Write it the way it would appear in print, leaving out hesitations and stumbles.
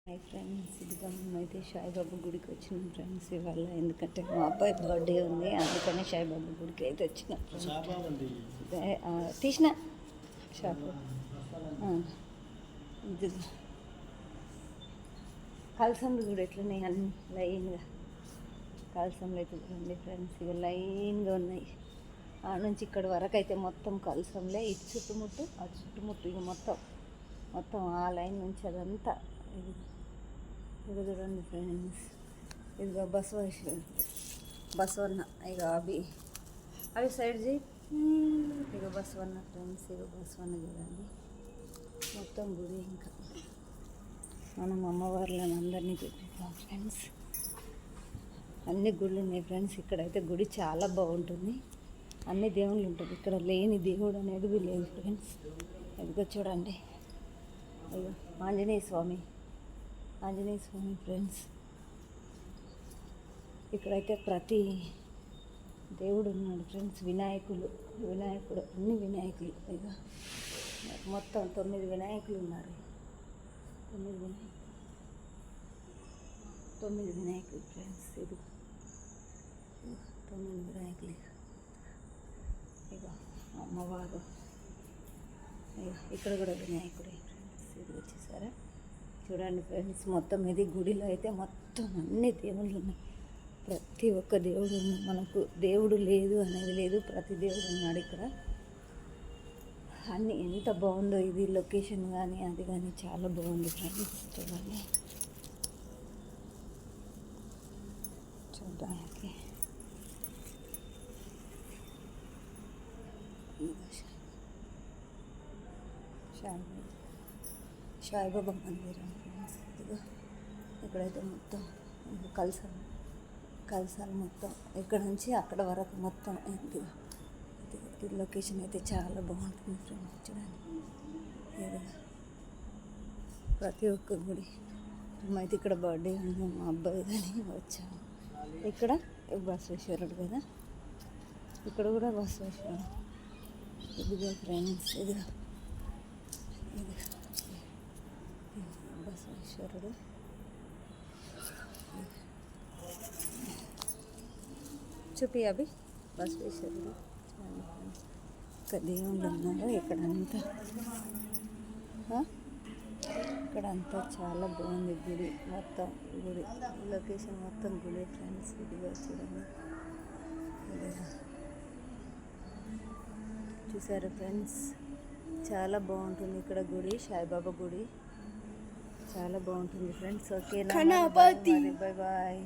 Hi friends, ఇదిగా మేమైతే సాయిబాబా గుడికి వచ్చినాం ఫ్రెండ్స్ ఇవాళ. ఎందుకంటే మా అబ్బాయి బర్త్డే ఉంది, అందుకని సాయిబాబా గుడికి అయితే వచ్చినాం. తీసిన షాపు ఇది కలసంలు కూడా ఎట్లున్నాయి అన్నీ లైన్గా. కలసంలు అయితే చూడండి ఫ్రెండ్స్, ఇక లైన్గా ఉన్నాయి. ఆ నుంచి ఇక్కడ వరకు అయితే మొత్తం కలసంలే. ఇటు చుట్టుముట్టు అటు చుట్టుముట్టు ఇక మొత్తం ఆ లైన్ నుంచి అదంతా ఇది చూడండి ఫ్రెండ్స్. ఇదిగో బసవన్న ఇక అవి సైడ్ చేయి. ఇక బసవన్న ఫ్రెండ్స్, ఇక బసవన్న చూడండి. మొత్తం గుడి ఇంకా మనం అమ్మవార్లను అందరినీ చూపిస్తాం ఫ్రెండ్స్. అన్ని గుళ్ళు ఉన్నాయి ఫ్రెండ్స్. ఇక్కడైతే గుడి చాలా బాగుంటుంది, అన్ని దేవుళ్ళు ఉంటుంది. ఇక్కడ లేని దేవుడు అనేది లేదు ఫ్రెండ్స్. ఇదిగో చూడండి, ఇదిగో ఆంజనేయ స్వామి ఫ్రెండ్స్. ఇక్కడైతే ప్రతి దేవుడు ఉన్నాడు ఫ్రెండ్స్. వినాయకుడు అన్ని వినాయకులు. ఇక మొత్తం 9 వినాయకులు ఉన్నారు. 9 వినాయకులు ఫ్రెండ్స్. ఇది 9 వినాయకులు. ఇక అమ్మవారు ఇక్కడ కూడా వినాయకుడే ఫ్రెండ్స్. ఇది వచ్చేసారా చూడండి ఫ్రెండ్స్. మొత్తం ఇది గుడిలో అయితే మొత్తం అన్ని దేవుళ్ళు ఉన్నాయి. ప్రతి ఒక్క దేవుడు ఉంది. మనకు దేవుడు లేదు అనేది లేదు, ప్రతి దేవుడు ఉన్నాడు ఇక్కడ. అన్నీ ఎంత బాగుందో ఇది లొకేషన్ కానీ అది కానీ చాలా బాగుంది ఫ్రెండ్స్. చూడడానికి సాయిబాబా మందిరం ఫ్రెండ్స్. ఇదిగో ఇక్కడైతే మొత్తం కలసాలు మొత్తం ఇక్కడ నుంచి అక్కడ వరకు మొత్తం. ఇది లొకేషన్ అయితే చాలా బాగుంటుంది ఫ్రెండ్స్. చూడండి, ప్రతి ఒక్క గుడి. మేమైతే ఇక్కడ బర్త్డే ఉంది మా అబ్బాయి కానీ వచ్చాము. ఇక్కడ బసవేశ్వరుడు కదా, ఇక్కడ కూడా బసవేశ్వరుడు. ఇదిగో ఫ్రెండ్స్, ఇదిగో బసవేశ్వరుడు. చూపి అవి బసవేశ్వరుడు. ఇక్కడ దేవుళ్ళు ఉన్నారు. ఇక్కడంతా చాలా బాగుంది గుడి. మొత్తం గుడి లొకేషన్ మొత్తం గుడి ఫ్రెండ్స్. ఇదిగో చూడండి, చూసారు ఫ్రెండ్స్. చాలా బాగుంటుంది ఇక్కడ గుడి, సాయిబాబా గుడి చాలా బాగుంటుంది ఫ్రెండ్స్. ఓకేనా, బాయ్ బాయ్.